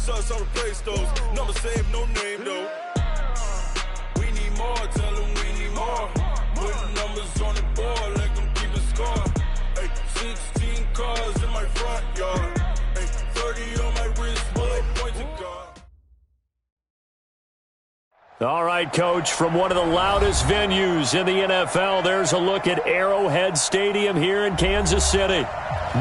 sucks, I'll replace those. Never save no name though. We need more, tell them we need more. Putting numbers on the board, let them keep a score. Ay, 16 cars in my front yard. Ay, 30 on my wrist, bullet pointed guard. All right, Coach, from one of the loudest venues in the NFL, there's a look at Arrowhead Stadium here in Kansas City.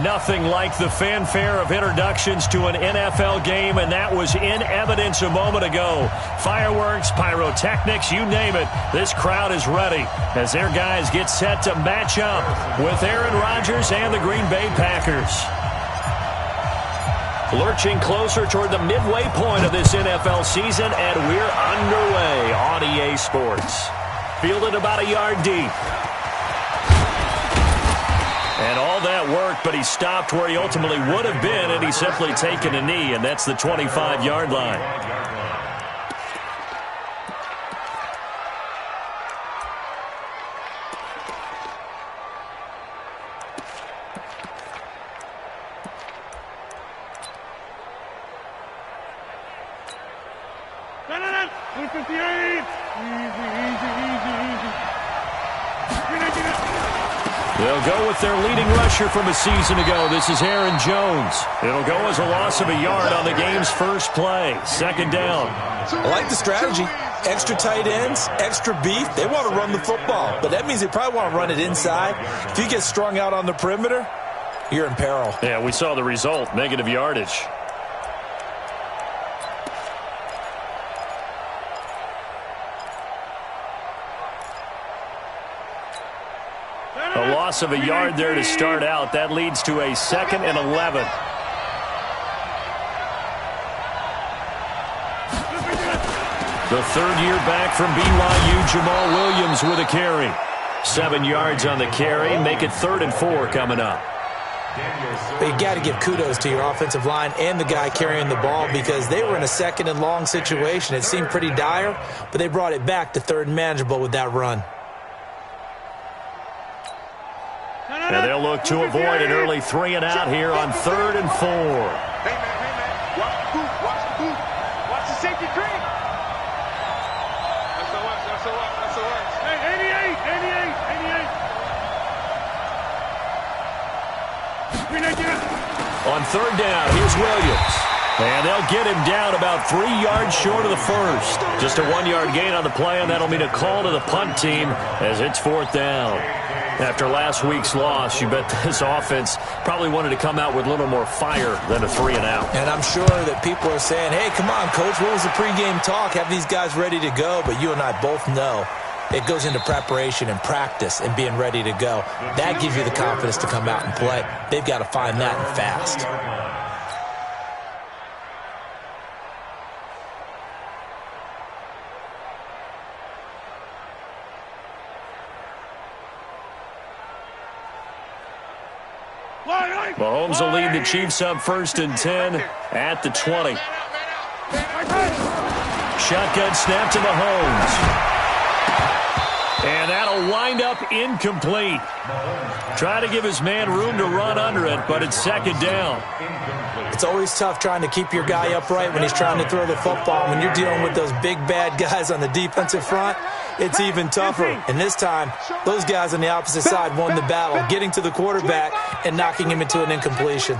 Nothing like the fanfare of introductions to an NFL game, and that was in evidence a moment ago. Fireworks, pyrotechnics, you name it. This crowd is ready as their guys get set to match up with Aaron Rodgers and the Green Bay Packers. Lurching closer toward the midway point of this NFL season, and we're underway on EA Sports. Fielded about a yard deep. And all that worked, but he stopped where he ultimately would have been, and he's simply taken a knee, and that's the 25-yard line. They'll go with their leading rusher from a season ago. This is Aaron Jones. It'll go as a loss of a yard on the game's first play. Second down. I like the strategy. Extra tight ends, extra beef. They want to run the football, but that means they probably want to run it inside. If you get strung out on the perimeter, you're in peril. Yeah, we saw the result, negative yardage. A loss of a yard there to start out. That leads to a 2nd and 11. The third year back from BYU, Jamal Williams with a carry. 7 yards on the carry. Make it 3rd and 4 coming up. But you got to give kudos to your offensive line and the guy carrying the ball because they were in a 2nd and long situation. It seemed pretty dire, but they brought it back to 3rd and manageable with that run. And they'll look to avoid an early 3 and out here on 3rd and 4. Hey, man, watch the boot, watch the boot. Watch the safety cream. That's the worst. Hey, 88. On 3rd down, here's Williams. And they'll get him down about 3 yards short of the first. Just a 1-yard gain on the play, and that'll mean a call to the punt team as it's 4th down. After last week's loss, you bet this offense probably wanted to come out with a little more fire than a 3 and out. And I'm sure that people are saying, hey, come on, Coach, what was the pregame talk? Have these guys ready to go? But you and I both know it goes into preparation and practice and being ready to go. That gives you the confidence to come out and play. They've got to find that and fast. Mahomes will lead the Chiefs up 1st and 10 at the 20. Shotgun snap to Mahomes. And that'll wind up incomplete. Try to give his man room to run under it, but it's 2nd down. It's always tough trying to keep your guy upright when he's trying to throw the football. When you're dealing with those big, bad guys on the defensive front, it's even tougher. And this time, those guys on the opposite side won the battle, getting to the quarterback and knocking him into an incompletion.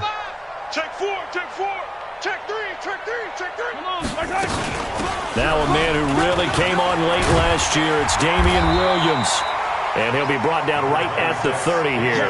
Check 4, check 4, check 3, check 3, check 3. Now a man who really came on late last year, it's Damian Williams. And he'll be brought down right at the 30 here.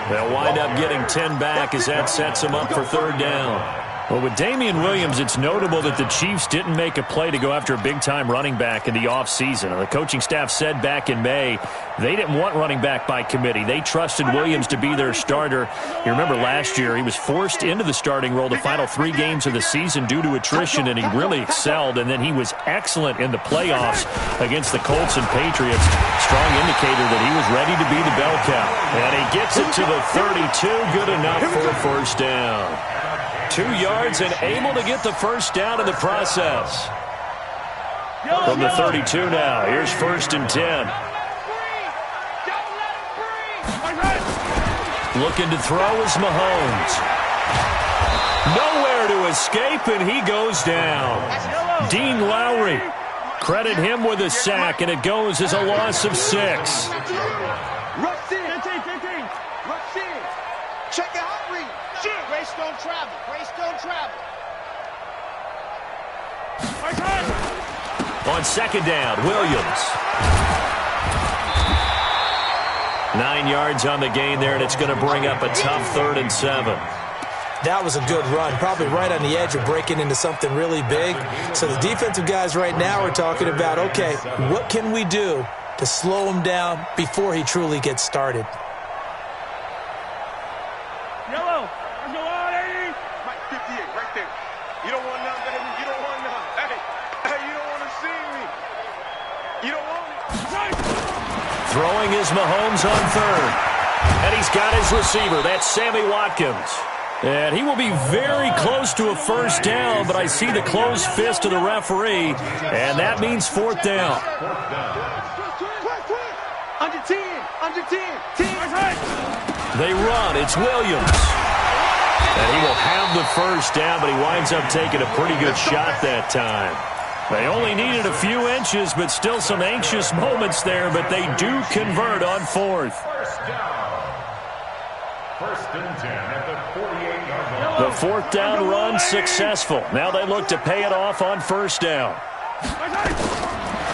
They'll wind up getting 10 back as that sets them up for 3rd down. Well, with Damian Williams, it's notable that the Chiefs didn't make a play to go after a big-time running back in the offseason. The coaching staff said back in May they didn't want running back by committee. They trusted Williams to be their starter. You remember last year he was forced into the starting role the final 3 games of the season due to attrition, and he really excelled. And then he was excellent in the playoffs against the Colts and Patriots. Strong indicator that he was ready to be the bell cow. And he gets it to the 32. Good enough for a 1st down. 2 yards and able to get the 1st down in the process. From the 32 now, here's 1st and 10. Looking to throw is Mahomes. Nowhere to escape, and he goes down. Dean Lowry, credit him with a sack, and it goes as a loss of 6. Rush in. 15. Rush in. Check your hot read. Grace don't travel. Grace don't travel. On second down, Williams. 9 yards on the gain there, and it's going to bring up a tough 3rd and 7. That was a good run, probably right on the edge of breaking into something really big. So the defensive guys right now are talking about, okay, what can we do to slow him down before he truly gets started? Yellow. Let's go on, 80. Mike, 58, right there. You don't want none, baby. You don't want none. Hey, you don't want to see me. You don't want it. Throwing is Mahomes on 3rd. And he's got his receiver. That's Sammy Watkins. And he will be very close to a first down, but I see the closed fist of the referee, and that means 4th down. Under 10. Under 10. They run. It's Williams. And he will have the first down, but he winds up taking a pretty good shot that time. They only needed a few inches, but still some anxious moments there, but they do convert on 4th. First and 10 at the 48-yard line. The 4th down run successful. Now they look to pay it off on 1st down.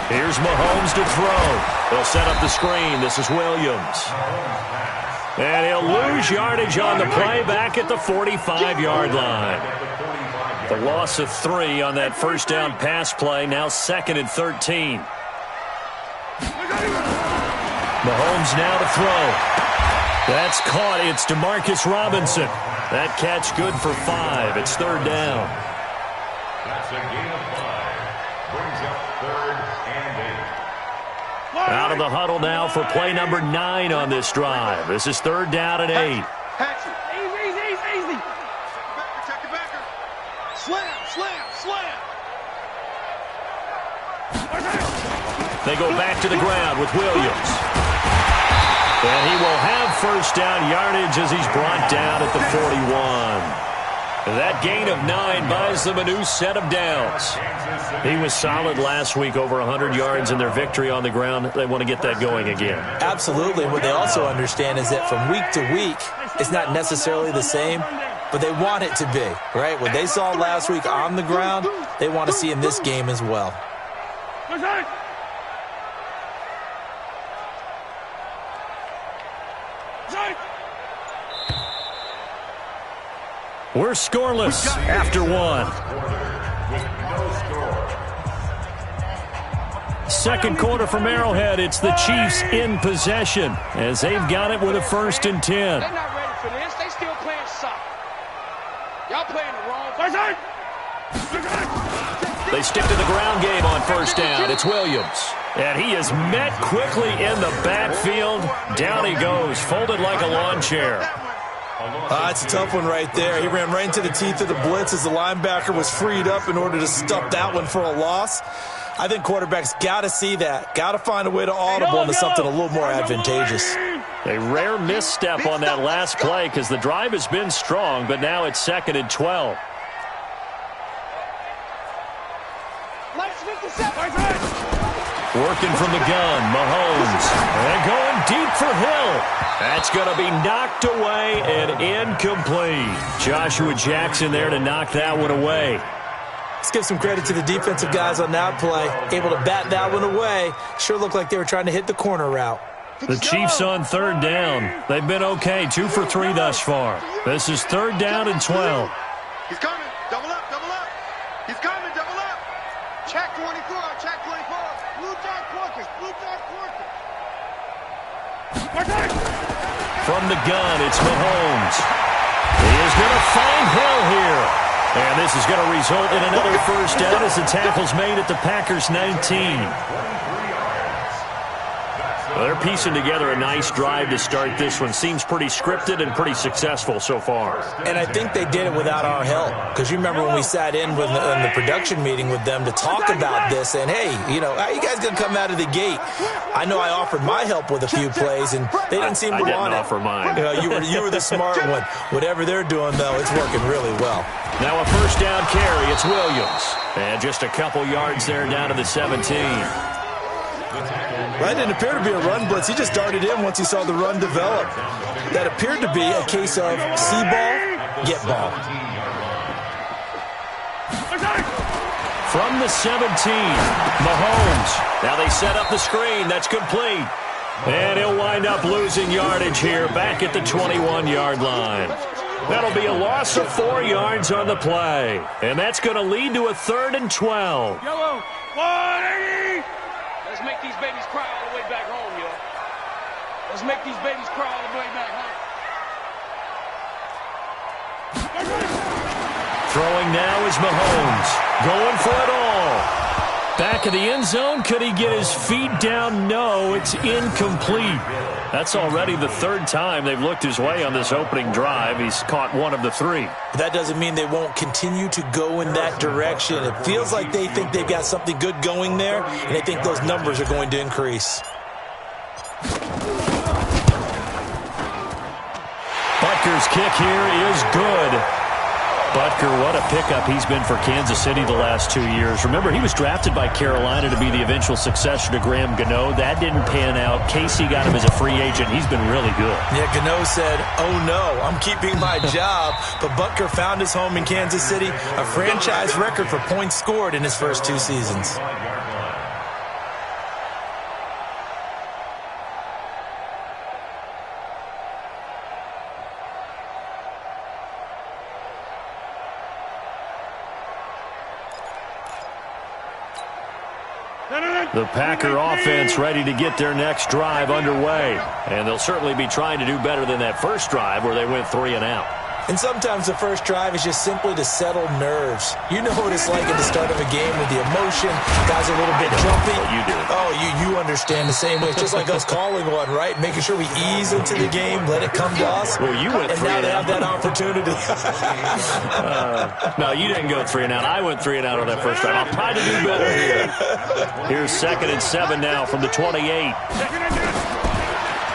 Here's Mahomes to throw. They'll set up the screen. This is Williams. And he'll lose yardage on the play back at the 45-yard line. The loss of 3 on that first down pass play. Now 2nd and 13. Mahomes now to throw. That's caught. It's DeMarcus Robinson. That catch good for 5. It's 3rd down. That's a gain of 5. Brings up 3rd and 8. Out of the huddle now for play number 9 on this drive. This is 3rd down and 8. Patch it. Easy. Check the backer. Slam. They go back to the ground with Williams. And he will have first down yardage as he's brought down at the 41. That gain of 9 buys them a new set of downs. He was solid last week, over 100 yards in their victory on the ground. They want to get that going again. Absolutely. What they also understand is that from week to week, it's not necessarily the same, but they want it to be, right? What they saw last week on the ground, they want to see in this game as well. We're scoreless after 1. Second quarter from Arrowhead. It's the Chiefs in possession as they've got it with a 1st and 10. They're not ready for this. They still playing soccer. Y'all playing the wrong person. They stick to the ground game on 1st down. It's Williams. And he is met quickly in the backfield. Down he goes, folded like a lawn chair. It's a tough one right there. He ran right into the teeth of the blitz as the linebacker was freed up in order to stop that one for a loss. I think quarterbacks got to see that. Got to find a way to audible into something a little more advantageous. A rare misstep on that last play because the drive has been strong, but now it's 2nd and 12. Working from the gun, Mahomes. And going deep for Hill. That's going to be knocked away and incomplete. Joshua Jackson there to knock that one away. Let's give some credit to the defensive guys on that play. Able to bat that one away. Sure looked like they were trying to hit the corner route. The Chiefs on 3rd down. They've been okay, 2 for 3 thus far. This is 3rd down and 12. He's coming. Double up. He's coming. Double up. Check 24. Blue Jack Porkers. From the gun, it's Mahomes. He is going to find Hill here. And this is going to result in another first down as the tackle's made at the Packers' 19. Well, they're piecing together a nice drive to start this one. Seems pretty scripted and pretty successful so far. And I think they did it without our help. Because you remember when we sat in the production meeting with them to talk about this, and, hey, you know, how you guys going to come out of the gate? I know I offered my help with a few plays, and they didn't seem to want it. I didn't offer mine. You know, you were the smart one. Whatever they're doing, though, it's working really well. Now a first down carry. It's Williams. And just a couple yards there down to the 17. That didn't appear to be a run blitz. He just darted in once he saw the run develop. That appeared to be a case of see ball, get ball. From the 17, Mahomes. Now they set up the screen. That's complete. And he'll wind up losing yardage here back at the 21-yard line. That'll be a loss of 4 yards on the play. And that's going to lead to a 3rd and 12. Yellow, 180. Let's make these babies cry all the way back home, yo. Let's make these babies cry all the way back home. Throwing now is Mahomes. Going for it all. Back of the end zone. Could he get his feet down? No, it's incomplete. That's already the 3rd time they've looked his way on this opening drive. He's caught 1 of the 3. That doesn't mean they won't continue to go in that direction. It feels like they think they've got something good going there, and they think those numbers are going to increase. Butker's kick here is good. Butker, what a pickup he's been for Kansas City the last 2 years. Remember, he was drafted by Carolina to be the eventual successor to Graham Gano. That didn't pan out. Casey got him as a free agent. He's been really good. Yeah, Gano said, oh no, I'm keeping my job. But Butker found his home in Kansas City, a franchise record for points scored in his first 2 seasons. The Packer offense ready to get their next drive underway. And they'll certainly be trying to do better than that first drive where they went 3 and out. And sometimes the first drive is just simply to settle nerves. You know what it's like at the start of a game with the emotion. Guys are a little bit jumpy. You do. Oh, you understand the same way. It's just like us calling one, right? Making sure we ease into the game, let it come to us. Well, you went 3 and And now they have out. that opportunity. No, you didn't go 3 and out. I went 3 and out on that first drive. I'll try to do better here. Here's 2nd and 7 now from the 28.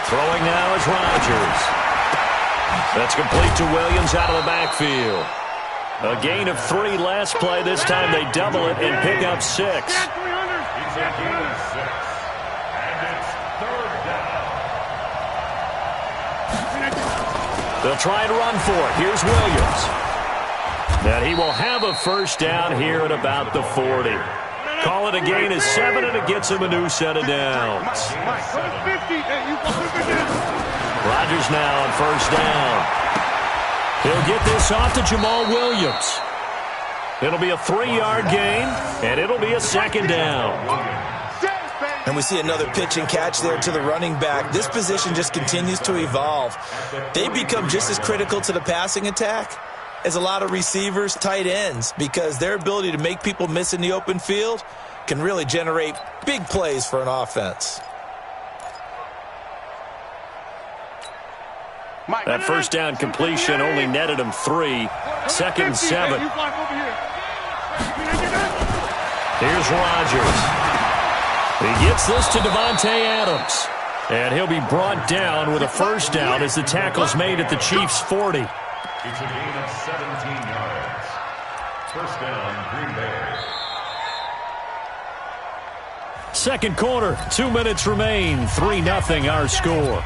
Throwing now is Rodgers. That's complete to Williams out of the backfield. A gain of 3 last play. This time they double it and pick up 6. He's a gain of 6. And it's 3rd down. They'll try and run for it. Here's Williams. And he will have a first down here at about the 40. Call it a gain of 7, and it gets him a new set of downs. Rodgers now on first down. He'll get this off to Jamal Williams. It'll be a 3-yard gain, and it'll be a 2nd down. And we see another pitch and catch there to the running back. This position just continues to evolve. They become just as critical to the passing attack as a lot of receivers, tight ends, because their ability to make people miss in the open field can really generate big plays for an offense. That first down completion only netted him 3. 2nd and 7. Here's Rodgers. He gets this to Devontae Adams. And he'll be brought down with a first down as the tackle's made at the Chiefs' 40. It's a gain of 17 yards. First down, Green Bay. Second quarter, 2 minutes remain. 3-0 our score.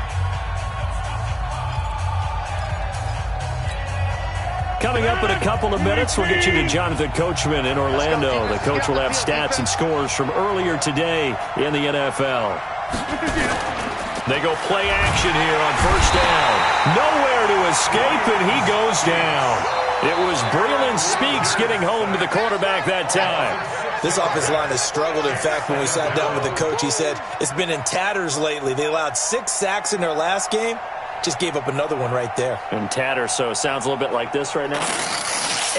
Coming up in a couple of minutes, we'll get you to Jonathan Coachman in Orlando. The coach will have stats and scores from earlier today in the NFL. They go play action here on first down. Nowhere to escape, and he goes down. It was Breeland Speaks getting home to the quarterback that time. This offensive line has struggled. In fact, when we sat down with the coach, he said it's been in tatters lately. They allowed 6 sacks in their last game. Just gave up another one right there. In tatters, so it sounds a little bit like this right now?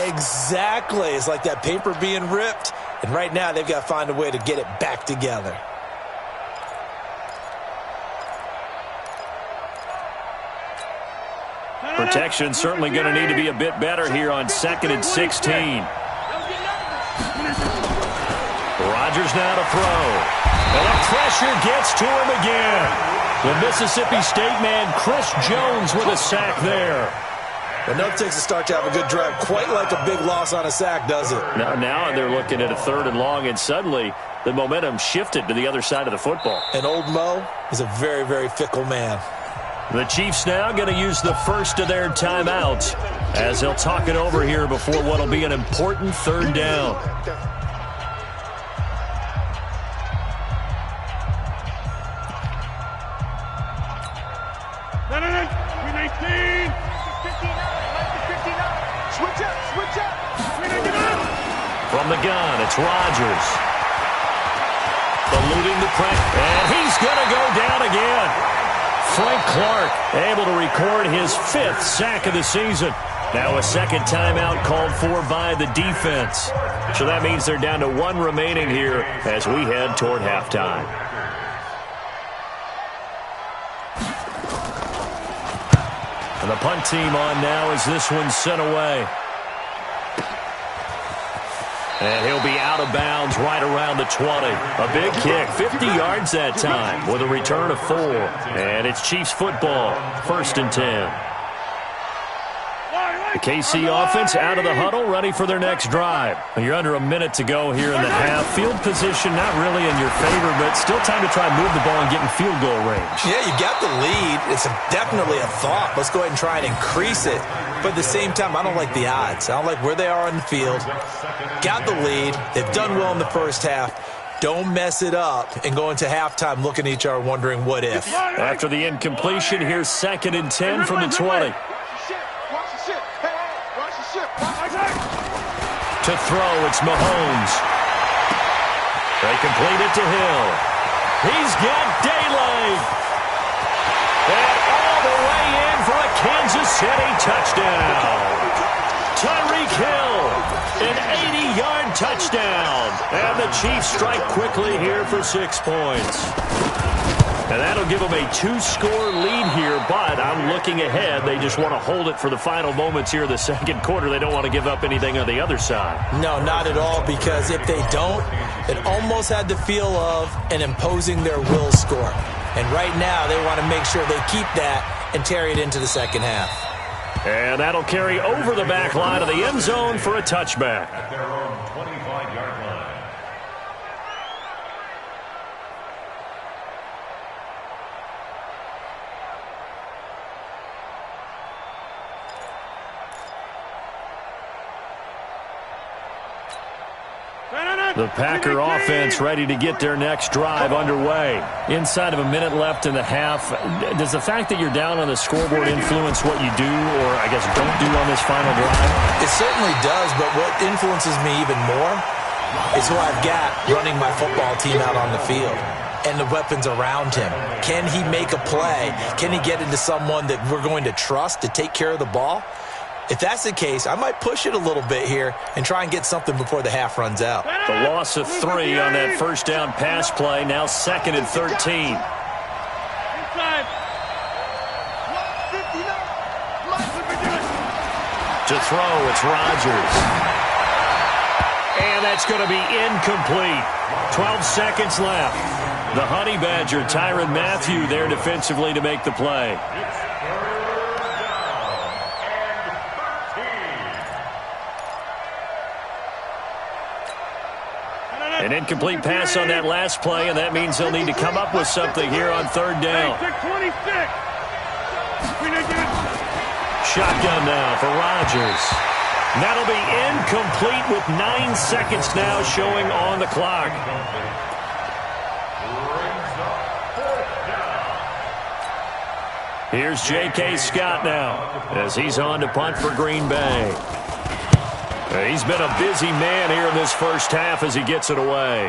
Exactly. It's like that paper being ripped. And right now, they've got to find a way to get it back together. Protection certainly going to need to be a bit better here on 2nd and 16. Rodgers now to throw. And the pressure gets to him again. The Mississippi State man, Chris Jones, with a sack there. Enough takes a start to have a good drive. Quite like a big loss on a sack, does it? Now they're looking at a 3rd and long, and suddenly the momentum shifted to the other side of the football. And old Mo is a very, very fickle man. The Chiefs now going to use the first of their timeouts as they'll talk it over here before what will be an important 3rd down. From the gun, it's Rodgers. Eluding the pressure, and he's going to go down again. Frank Clark able to record his 5th sack of the season. Now a 2nd timeout called for by the defense. So that means they're down to 1 remaining here as we head toward halftime. And the punt team on now as this one's sent away. And he'll be out of bounds right around the 20. A big kick, 50 yards that time with a return of 4. And it's Chiefs football, 1st and 10. The KC offense out of the huddle, ready for their next drive. You're under a minute to go here in the half. Field position not really in your favor, but still time to try and move the ball and get in field goal range. Yeah, you got the lead. It's definitely a thought. Let's go ahead and try and increase it. But at the same time, I don't like the odds. I don't like where they are on the field. Got the lead. They've done well in the first half. Don't mess it up and go into halftime looking at each other wondering what if. After the incompletion, here's 2nd and 10 from the 20. To throw, it's Mahomes. They complete it to Hill. He's got daylight. And all the way in for a Kansas City touchdown. Tyreek Hill, an 80-yard touchdown. And the Chiefs strike quickly here for 6 points. And that'll give them a 2-score lead here, but I'm looking ahead. They just want to hold it for the final moments here of the 2nd quarter. They don't want to give up anything on the other side. No, not at all, because if they don't, it almost had the feel of an imposing their will score. And right now, they want to make sure they keep that and carry it into the 2nd half. And that'll carry over the back line of the end zone for a touchback. At their own 25-yard line. The Packer offense ready to get their next drive underway. Inside of a minute left in the half, does the fact that you're down on the scoreboard influence what you do or, I guess, don't do on this final drive? It certainly does, but what influences me even more is who I've got running my football team out on the field and the weapons around him. Can he make a play? Can he get into someone that we're going to trust to take care of the ball? If that's the case, I might push it a little bit here and try and get something before the half runs out. The loss of 3 on that 1st down pass play, now 2nd and 13. To throw, it's Rodgers. And that's going to be incomplete. 12 seconds left. The Honey Badger, Tyrann Mathieu, there defensively to make the play. An incomplete pass on that last play, and that means they'll need to come up with something here on 3rd down. Shotgun now for Rodgers. That'll be incomplete with 9 seconds now showing on the clock. Here's J.K. Scott now as he's on to punt for Green Bay. He's been a busy man here in this first half as he gets it away.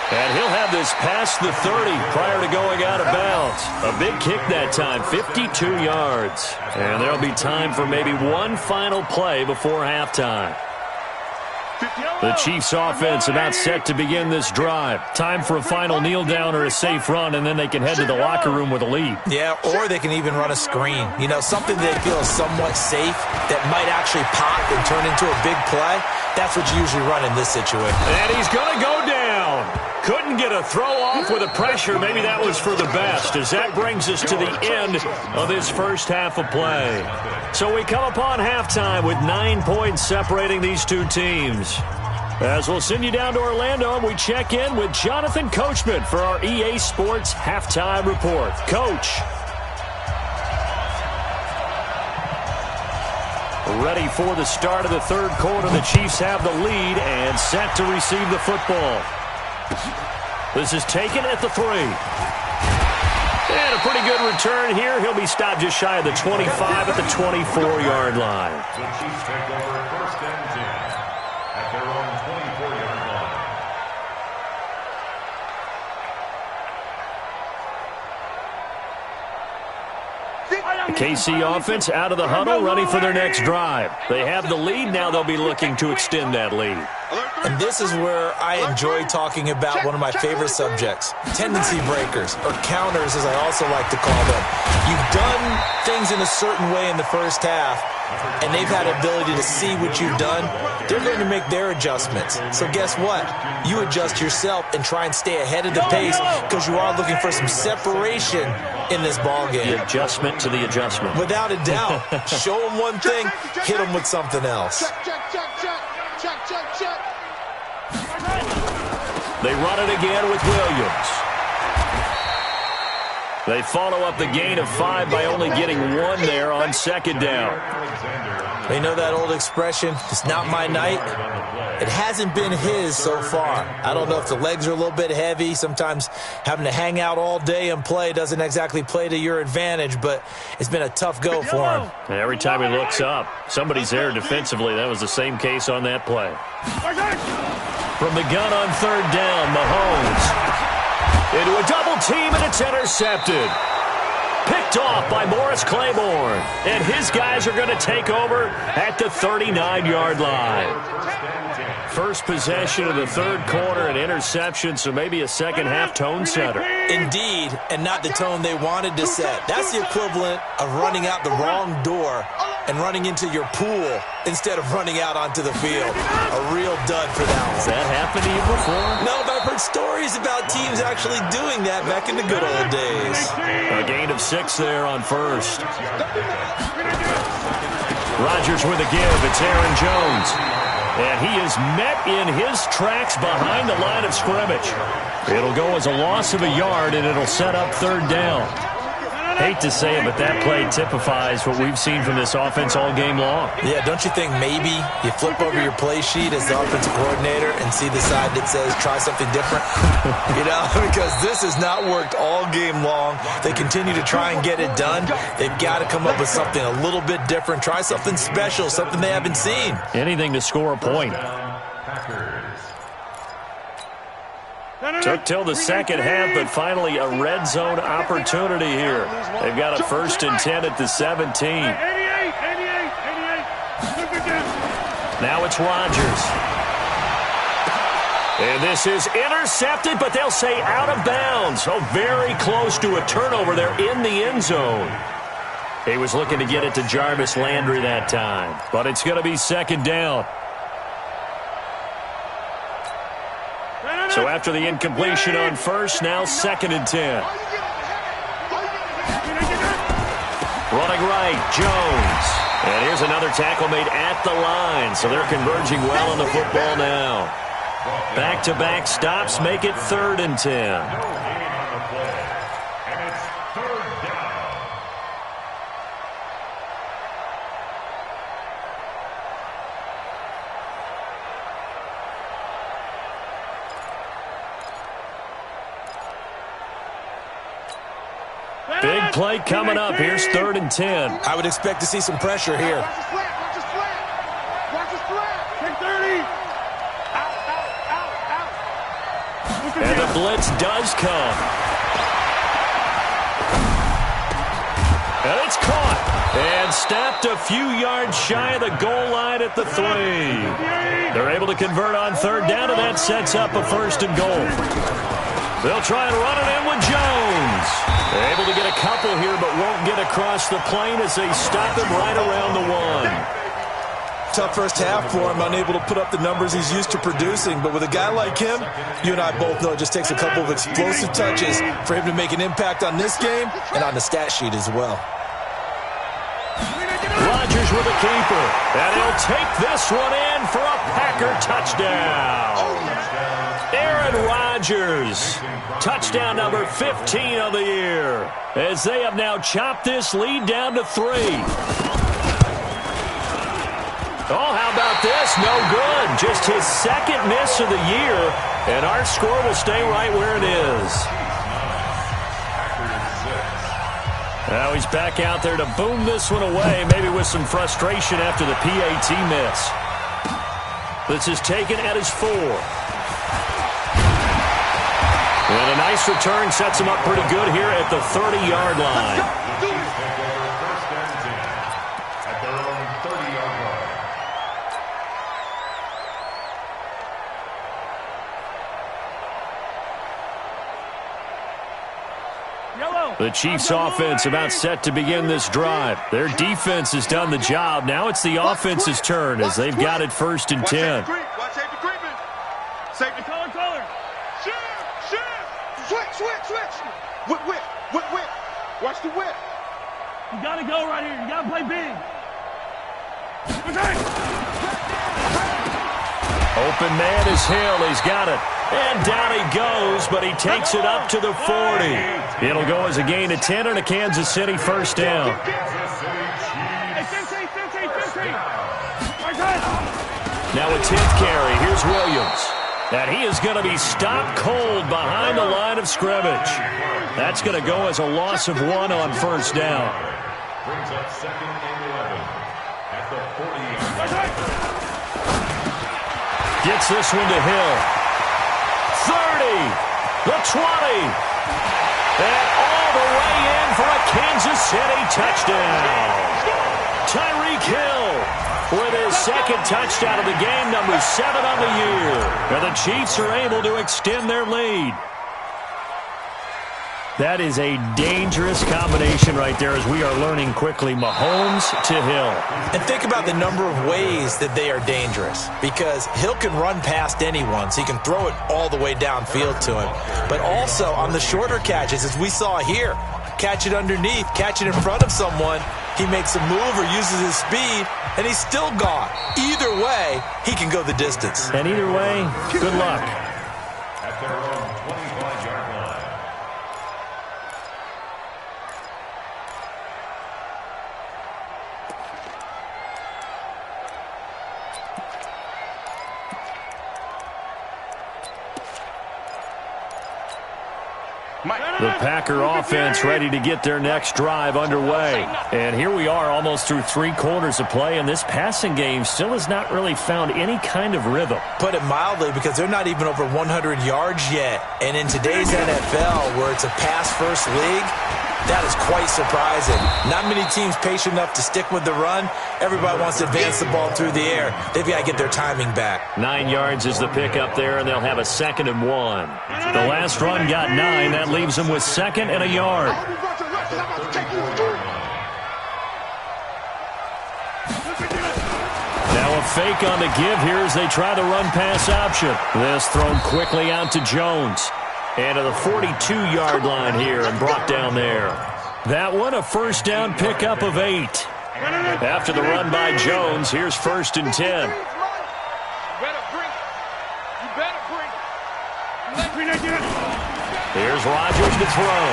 And he'll have this past the 30 prior to going out of bounds. A big kick that time, 52 yards. And there'll be time for maybe one final play before halftime. The Chiefs offense about set to begin this drive. Time for a final kneel down or a safe run, and then they can head to the locker room with a lead. Yeah, or they can even run a screen. You know, something they feel is somewhat safe that might actually pop and turn into a big play. That's what you usually run in this situation. And he's going to go down. Couldn't get a throw off with the pressure. Maybe that was for the best, as that brings us to the end of this first half of play. So we come upon halftime with 9 points separating these two teams. As we'll send you down to Orlando, and we check in with Jonathan Coachman for our EA Sports Halftime Report. Coach. Ready for the start of the third quarter. The Chiefs have the lead and set to receive the football. This is taken at the 3. And a pretty good return here. He'll be stopped just shy of the 25 at the 24-yard line. The Chiefs take over first and 10 at their own 24-yard line. The KC offense out of the huddle, ready for their next drive. They have the lead. Now they'll be looking to extend that lead. And this is where I enjoy talking about one of my favorite subjects, tendency breakers, or counters as I also like to call them. You've done things in a certain way in the first half, and they've had the ability to see what you've done. They're going to make their adjustments. So guess what? You adjust yourself and try and stay ahead of the pace because you are looking for some separation in this ballgame. The adjustment to the adjustment. Without a doubt. Show them one thing, hit them with something else. They run it again with Williams. They follow up the gain of 5 by only getting 1 there on second down. You know that old expression, it's not my night? It hasn't been his so far. I don't know if the legs are a little bit heavy. Sometimes having to hang out all day and play doesn't exactly play to your advantage, but it's been a tough go for him. And every time he looks up, somebody's there defensively. That was the same case on that play. From the gun on third down, Mahomes. Into a double team, and it's intercepted. Picked off by Morris Claiborne. And his guys are going to take over at the 39-yard line. First possession of the third quarter, an interception, so maybe a second-half tone setter. Indeed, and not the tone they wanted to set. That's the equivalent of running out the wrong door and running into your pool instead of running out onto the field. A real dud for that one. Has that happened to you before? No, but I've heard stories about teams actually doing that back in the good old days. A gain of 6 there on first. Rodgers with a give. It's Aaron Jones. And he is met in his tracks behind the line of scrimmage. It'll go as a loss of a yard, and it'll set up third down. Hate to say it, but that play typifies what we've seen from this offense all game long. Yeah, don't you think maybe you flip over your play sheet as the offensive coordinator and see the side that says try something different? You know, because this has not worked all game long. They continue to try and get it done. They've got to come up with something a little bit different. Try something special, something they haven't seen. Anything to score a point. Took till the second half, but finally a red zone opportunity here. They've got a first and 10 at the 17. Now it's Rodgers. And this is intercepted, but they'll say out of bounds. So very close to a turnover there in the end zone. He was looking to get it to Jarvis Landry that time, but it's going to be second down. So after the incompletion on first, now second and 10. Running right, Jones. And here's another tackle made at the line. So they're converging well on the football now. Back-to-back stops make it third and 10. Big play coming up. Here's third and 10. I would expect to see some pressure here. Watch his flat. Watch his flat. 10-30. Out. And the blitz does come. And it's caught and snapped a few yards shy of the goal line at the 3. They're able to convert on third down, and that sets up a 1st and goal. They'll try and run it in with Jones. They're able to get a couple here, but won't get across the plane as they stop him right around the 1. Tough first half for him, unable to put up the numbers he's used to producing. But with a guy like him, you and I both know it just takes a couple of explosive touches for him to make an impact on this game and on the stat sheet as well. Rodgers with a keeper, and he'll take this one in for a Packer touchdown. Aaron Rodgers, touchdown number 15 of the year, as they have now chopped this lead down to 3. Oh, how about this? No good. Just his 2nd miss of the year, and our score will stay right where it is. Now he's back out there to boom this one away, maybe with some frustration after the PAT miss. This is taken at his 4. And a nice return sets him up pretty good here at the 30-yard line. The Chiefs offense about set to begin this drive. Their defense has done the job. Now it's the offense's turn as they've got it 1st and 10. Watch safety creeping. Safety color. Switch. Whip. Watch the whip. You got to go right here. You got to play big. Open man is Hill. He's got it. And down he goes, but he takes it up to the 40. It'll go as a gain of 10 and a Kansas City 1st down. Now a 10th carry. Here's Williams. And he is going to be stopped cold behind the line of scrimmage. That's going to go as a loss of 1 on 1st down. Brings up 2nd and 11 at the 40-yard line. Gets this one to Hill. 30, the 20, and all the way in for a Kansas City touchdown. Tyreek Hill with his 2nd touchdown of the game, number 7 on the year. And the Chiefs are able to extend their lead. That is a dangerous combination right there as we are learning quickly. Mahomes to Hill. And think about the number of ways that they are dangerous, because Hill can run past anyone, so he can throw it all the way downfield to him. But also on the shorter catches, as we saw here, catch it underneath, catch it in front of someone, he makes a move or uses his speed, and he's still gone. Either way, he can go the distance. And either way, good luck. At their own 25-yard line. The Packer offense ready to get their next drive underway. And here we are almost through 3 quarters of play, and this passing game still has not really found any kind of rhythm. Put it mildly, because they're not even over 100 yards yet. And in today's NFL, where it's a pass-first league, that is quite surprising. Not many teams patient enough to stick with the run. Everybody wants to advance the ball through the air. They've got to get their timing back. 9 yards is the pickup there, and they'll have a 2nd and 1. The last run got 9. That leaves them with 2nd and a yard. Now a fake on the give here as they try the run-pass option. This thrown quickly out to Jones. And to the 42-yard line here and brought down there. That one a 1st down pickup of 8. After the run by Jones, here's 1st and 10. You better bring it. Here's Rodgers to throw.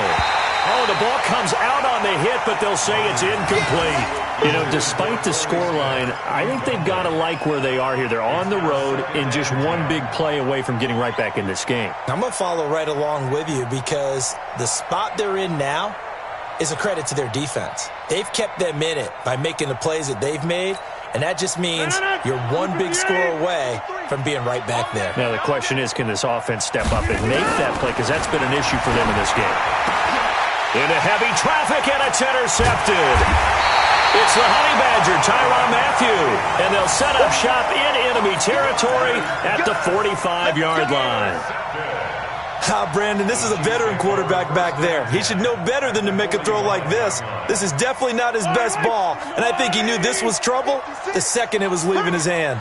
Oh, the ball comes out on the hit, but they'll say it's incomplete. You know, despite the scoreline, I think they've got to like where they are here. They're on the road and just one big play away from getting right back in this game. I'm going to follow right along with you, because the spot they're in now is a credit to their defense. They've kept them in it by making the plays that they've made, and that just means you're one big score away from being right back there. Now, the question is, can this offense step up and make that play? Because that's been an issue for them in this game. Into heavy traffic, and it's intercepted. It's the Honey Badger, Tyrann Mathieu, and they'll set up shop in enemy territory at the 45-yard line. Brandon, this is a veteran quarterback back there. He should know better than to make a throw like this. This is definitely not his best ball, and I think he knew this was trouble the second it was leaving his hand.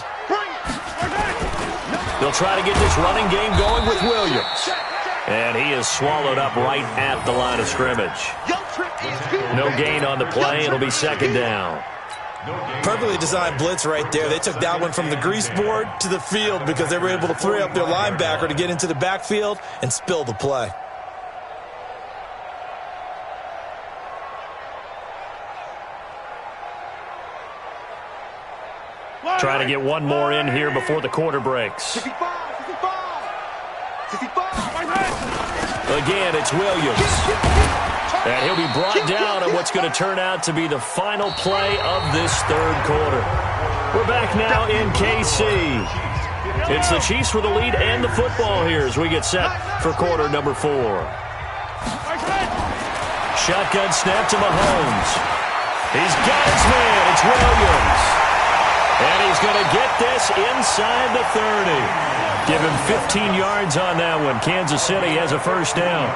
They'll try to get this running game going with Williams. And he is swallowed up right at the line of scrimmage. No gain on the play. It'll be second down. Perfectly designed blitz right there. They took that one from the grease board to the field because they were able to free up their linebacker to get into the backfield and spill the play. Trying to get one more in here before the quarter breaks. Again, it's Williams. And he'll be brought down on what's going to turn out to be the final play of this third quarter. We're back now in KC. It's the Chiefs with the lead and the football here as we get set for quarter number 4. Shotgun snap to Mahomes. He's got his man. It's Williams. And he's going to get this inside the 30. Give him 15 yards on that one. Kansas City has a first down.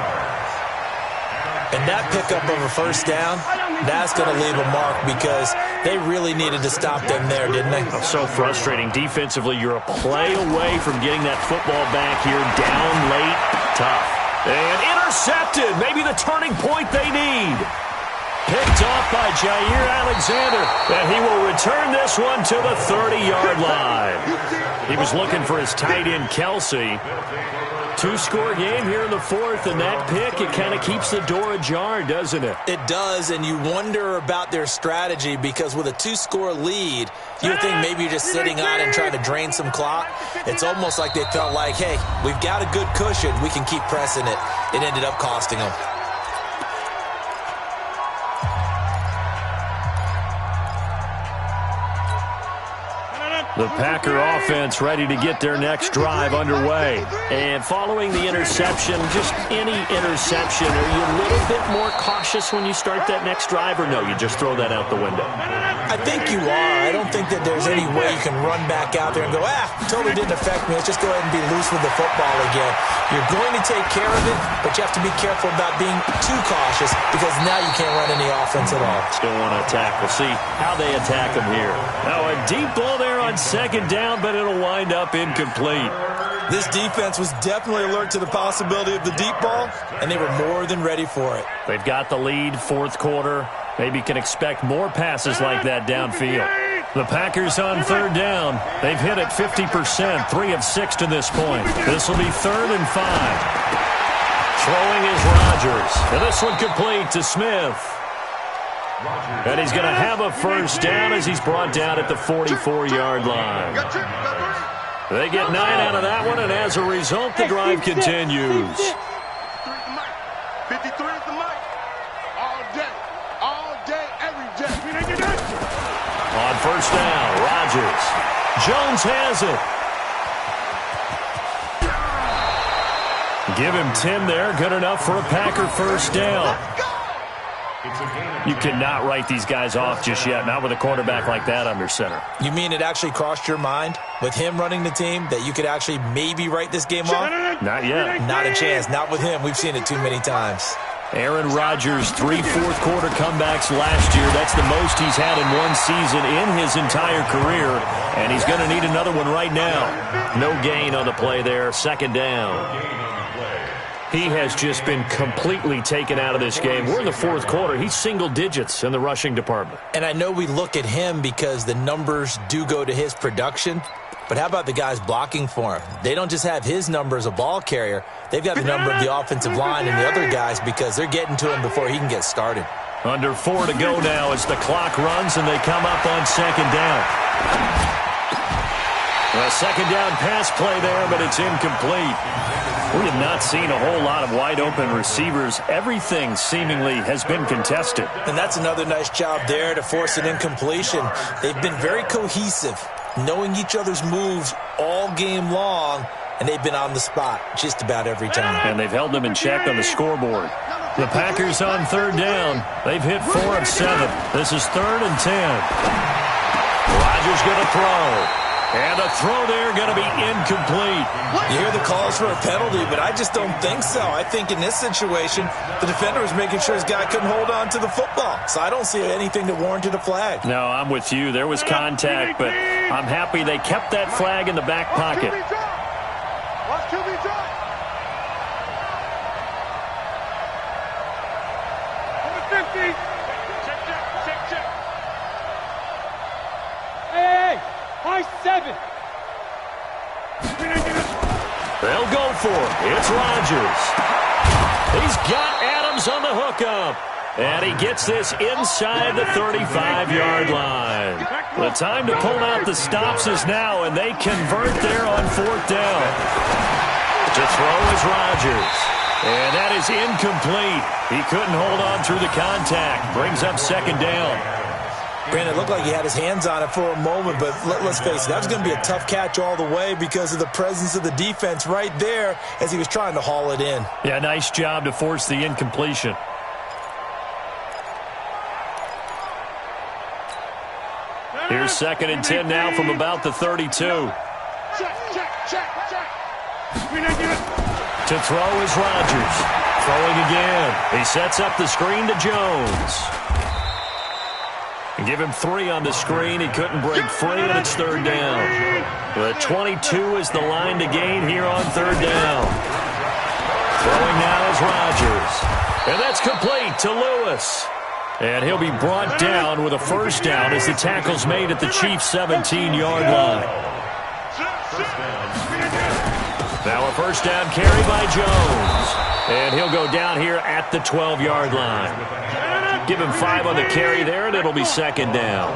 And that pickup of a first down, that's going to leave a mark because they really needed to stop them there, didn't they? So frustrating. Defensively, you're a play away from getting that football back here down late. Tough. And intercepted. Maybe the turning point they need. Picked off by Jair Alexander, and he will return this one to the 30-yard line. He was looking for his tight end, Kelsey. 2-score game here in the fourth, and that pick, it kind of keeps the door ajar, doesn't it? It does, and you wonder about their strategy because with a 2-score lead, you would think maybe you're just sitting on and trying to drain some clock. It's almost like they felt like, hey, we've got a good cushion. We can keep pressing it. It ended up costing them. The Packer offense ready to get their next drive underway. And following the interception, just any interception, are you a little bit more cautious when you start that next drive, or no, you just throw that out the window? I think you are. I don't think that there's any way you can run back out there and go, totally didn't affect me. Let's just go ahead and be loose with the football again. You're going to take care of it, but you have to be careful about being too cautious because now you can't run any offense at all. Still want to attack. We'll see how they attack them here. Now a deep ball there on second down, but it'll wind up incomplete. This defense was definitely alert to the possibility of the deep ball, and they were more than ready for it. They've got the lead, fourth quarter. Maybe can expect more passes like that downfield. The Packers on third down. They've hit it 50%, 3 of 6 to this point. This will be 3rd and 5. Throwing is Rodgers. And this one complete to Smith. And he's going to have a first down as he's brought down at the 44-yard line. They get 9 out of that one, and as a result, the drive continues. 53 is the mic. All day, every day. On first down, Rodgers. Jones has it. Give him 10 there. Good enough for a Packer first down. You cannot write these guys off just yet, not with a quarterback like that under center. You mean it actually crossed your mind with him running the team that you could actually maybe write this game off? Not yet. Not a chance. Not with him. We've seen it too many times. Aaron Rodgers, 3 fourth-quarter comebacks last year. That's the most he's had in one season in his entire career, and he's going to need another one right now. No gain on the play there, second down. He has just been completely taken out of this game. We're in the fourth quarter. He's single digits in the rushing department. And I know we look at him because the numbers do go to his production, but how about the guys blocking for him? They don't just have his number as a ball carrier. They've got the number of the offensive line and the other guys because they're getting to him before he can get started. Under 4 to go now as the clock runs and they come up on second down. A second down pass play there, but it's incomplete. We have not seen a whole lot of wide-open receivers. Everything seemingly has been contested. And that's another nice job there to force an incompletion. They've been very cohesive, knowing each other's moves all game long, and they've been on the spot just about every time. And they've held them in check on the scoreboard. The Packers on third down. They've hit 4 of 7. This is 3rd and 10. Rodgers going to throw. And the throw there going to be incomplete. You hear the calls for a penalty, but I just don't think so. I think in this situation, the defender was making sure his guy couldn't hold on to the football. So I don't see anything to warrant a flag. No, I'm with you. There was contact, but I'm happy they kept that flag in the back pocket. Watch QB drop. Number 50. Check. Hey, high 7. They'll go for it. It's Rodgers. He's got Adams on the hookup. And he gets this inside the 35-yard line. The time to pull out the stops is now, and they convert there on 4th down. To throw is Rodgers. And that is incomplete. He couldn't hold on through the contact. Brings up 2nd down. Granted, it looked like he had his hands on it for a moment, but let's face it, that was going to be a tough catch all the way because of the presence of the defense right there as he was trying to haul it in. Yeah, nice job to force the incompletion. Here's 2nd and 10 now from about the 32. Check. To throw is Rodgers. Throwing again. He sets up the screen to Jones. Give him 3 on the screen. He couldn't break free, and it's 3rd down. The 22 is the line to gain here on 3rd down. Throwing now is Rodgers. And that's complete to Lewis. And he'll be brought down with a 1st down as the tackle's made at the Chiefs' 17-yard line. Now a 1st down carry by Jones. And he'll go down here at the 12-yard line. Give him 5 on the carry there, and it'll be 2nd down.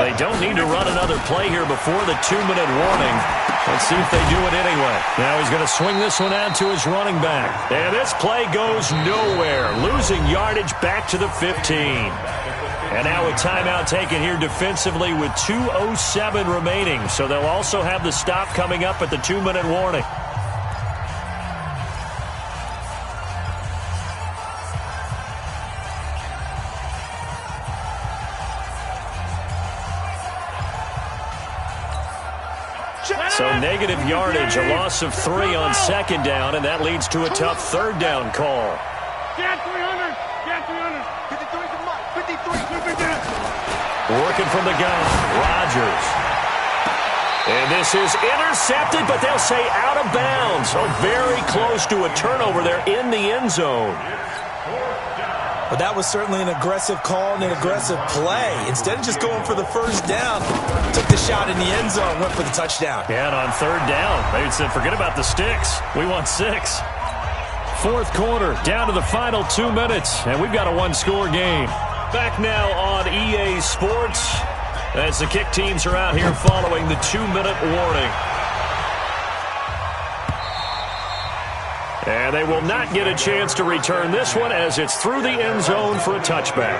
They don't need to run another play here before the 2-minute warning. Let's see if they do it anyway. Now he's going to swing this one out to his running back. And this play goes nowhere. Losing yardage back to the 15. And now a timeout taken here defensively with 2:07 remaining. So they'll also have the stop coming up at the 2-minute warning. So negative yardage, a loss of 3 on 2nd down, and that leads to a tough 3rd down call. Get 300. 53 to Mike. 53. Working from the gun, Rodgers. And this is intercepted, but they'll say out of bounds. So very close to a turnover there in the end zone. But that was certainly an aggressive call and an aggressive play. Instead of just going for the 1st down, took the shot in the end zone, went for the touchdown. Yeah, and on 3rd down, they said, forget about the sticks. We want 6. 4th quarter, down to the final 2 minutes, and we've got a 1-score game. Back now on EA Sports as the kick teams are out here following the 2-minute warning. And they will not get a chance to return this one as it's through the end zone for a touchback.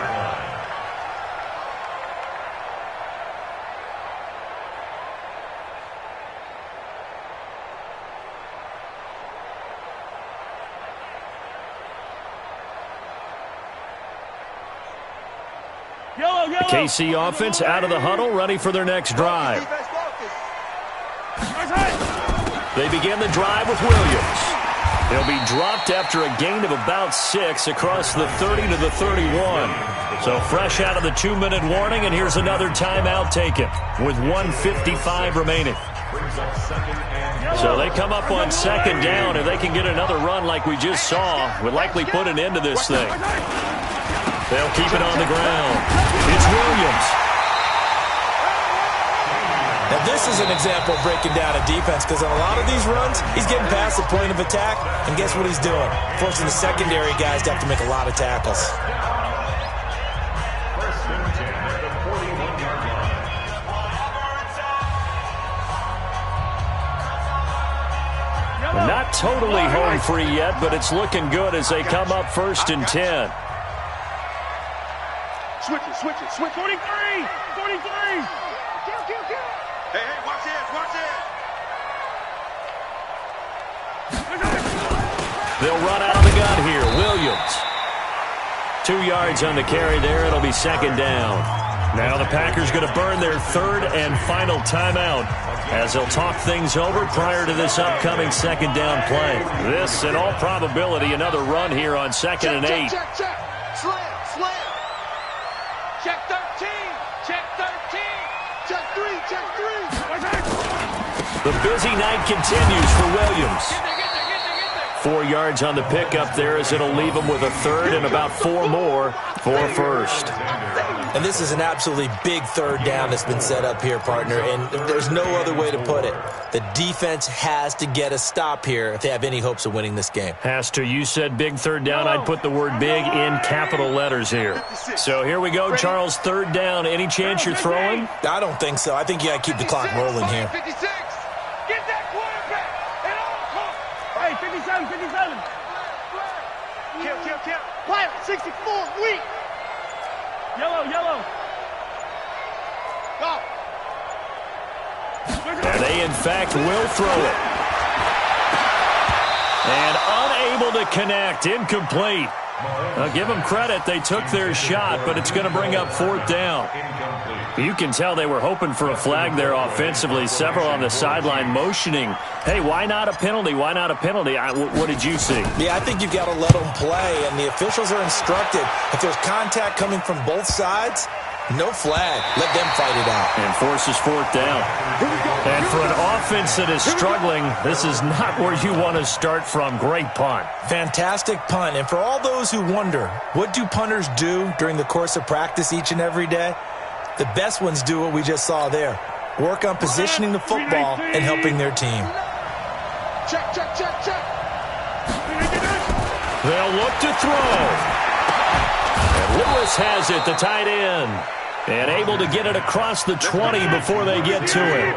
The KC offense out of the huddle, ready for their next drive. They begin the drive with Williams. He'll be dropped after a gain of about 6 across the 30 to the 31. So fresh out of the 2-minute warning, and here's another timeout taken with 1:55 remaining. So they come up on 2nd down. If they can get another run like we just saw, would likely put an end to this thing. They'll keep it on the ground. It's Williams. Now, this is an example of breaking down a defense because on a lot of these runs, he's getting past the point of attack, and guess what he's doing? Forcing the secondary guys to have to make a lot of tackles. Not totally home free yet, but it's looking good as they come up 1st and 10. Switch it. 43. Hey, watch this. They'll run out of the gun here. Williams 2 yards on the carry there. It'll be second down. Now the Packers going to burn their third and final timeout as they'll talk things over prior to this upcoming second down play. This, in all probability, another run here on second and 8. Check. Slam. Check 13. Check 13. Check 3. The busy night continues for Williams. 4 yards on the pickup there as it'll leave him with a third and about 4 more for first. And this is an absolutely big third down that's been set up here, partner, and there's no other way to put it. The defense has to get a stop here if they have any hopes of winning this game. Has to. You said big third down. I'd put the word big in capital letters here. So here we go, Charles, third down. Any chance you're throwing? I don't think so. I think you got to keep the clock rolling here. 56. Get that quarterback at all costs. Hey, 57. Kill. Pilot, 64, weak. Yellow. Go. And they, in fact, will throw it. And unable to connect. Incomplete. I'll give them credit. They took their shot, but it's going to bring up fourth down. You can tell they were hoping for a flag there offensively. Several on the sideline motioning. Hey, why not a penalty? Why not a penalty? What did you see? Yeah, I think you've got to let them play, and the officials are instructed. If there's contact coming from both sides, no flag. Let them fight it out. And forces fourth down. And for an offense that is struggling, this is not where you want to start from. Great punt. Fantastic punt. And for all those who wonder, what do punters do during the course of practice each and every day? The best ones do what we just saw there. Work on positioning the football and helping their team. Check. They'll look to throw. And Lewis has it, the tight end. And able to get it across the 20 before they get to it.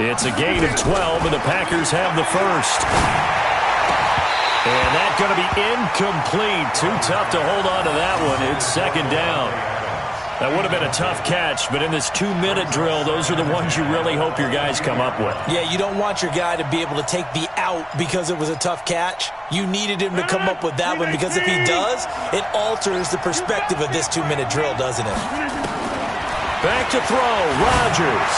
It's a gain of 12, and the Packers have the first. And that's going to be incomplete. Too tough to hold on to that one. It's second down. That would have been a tough catch, but in this 2-minute drill, those are the ones you really hope your guys come up with. Yeah, you don't want your guy to be able to take the out because it was a tough catch. You needed him to come up with that one because if he does, it alters the perspective of this 2-minute drill, doesn't it? Back to throw, Rodgers.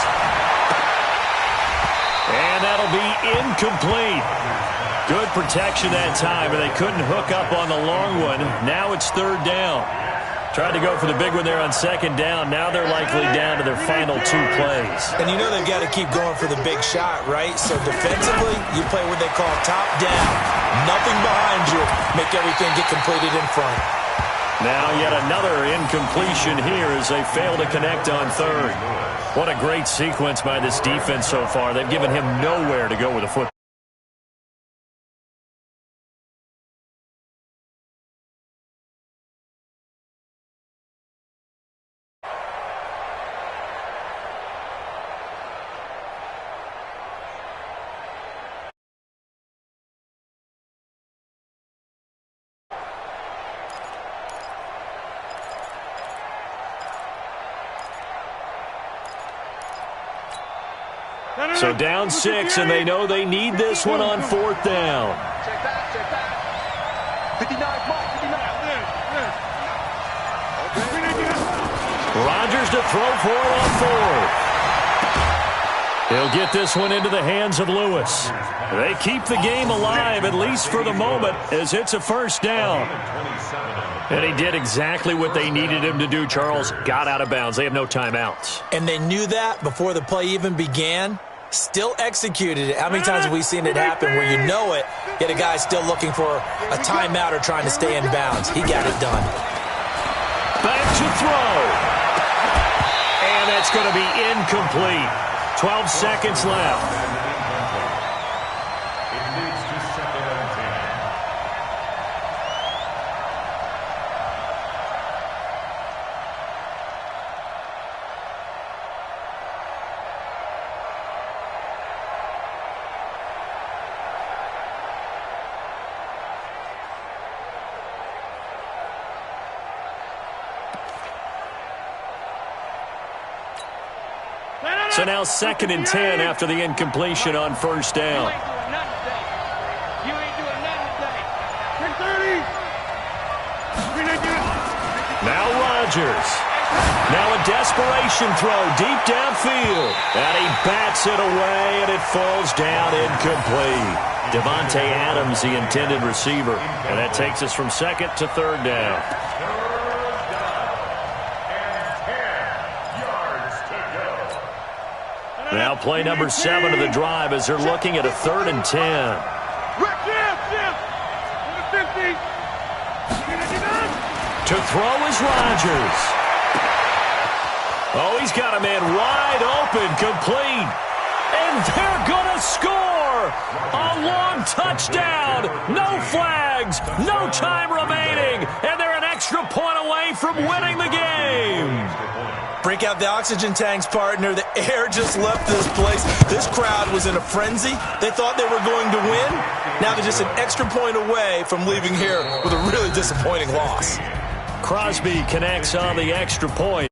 And that'll be incomplete. Good protection that time, but they couldn't hook up on the long one. Now it's third down. Tried to go for the big one there on second down. Now they're likely down to their final 2 plays. And you know they've got to keep going for the big shot, right? So defensively, you play what they call top down. Nothing behind you. Make everything get completed in front. Now yet another incompletion here as they fail to connect on third. What a great sequence by this defense so far. They've given him nowhere to go with the football. So down 6, and they know they need this one on fourth down. Check back. 59, Mike, 59. Rodgers to throw for it on fourth. He'll get this one into the hands of Lewis. They keep the game alive, at least for the moment, as it's a first down. And he did exactly what they needed him to do, Charles. Got out of bounds. They have no timeouts. And they knew that before the play even began. Still executed it. How many times have we seen it happen where you know it, yet a guy's still looking for a timeout or trying to stay in bounds? He got it done. Back to throw. And that's going to be incomplete. 12 seconds left. So now 2nd and 10 after the incompletion on first down. Rodgers. Now a desperation throw deep downfield. And he bats it away, and it falls down incomplete. Devontae Adams, the intended receiver. And that takes us from second to third down. Now play number 7 of the drive as they're looking at a 3rd and 10. To throw is Rodgers. Oh, he's got a man wide open, complete. And they're going to score. A long touchdown. No flags. No time remaining. And they're an extra point away from winning the game. Break out the oxygen tanks, partner. The air just left this place. This crowd was in a frenzy. They thought they were going to win. Now they're just an extra point away from leaving here with a really disappointing loss. Crosby connects on the extra point.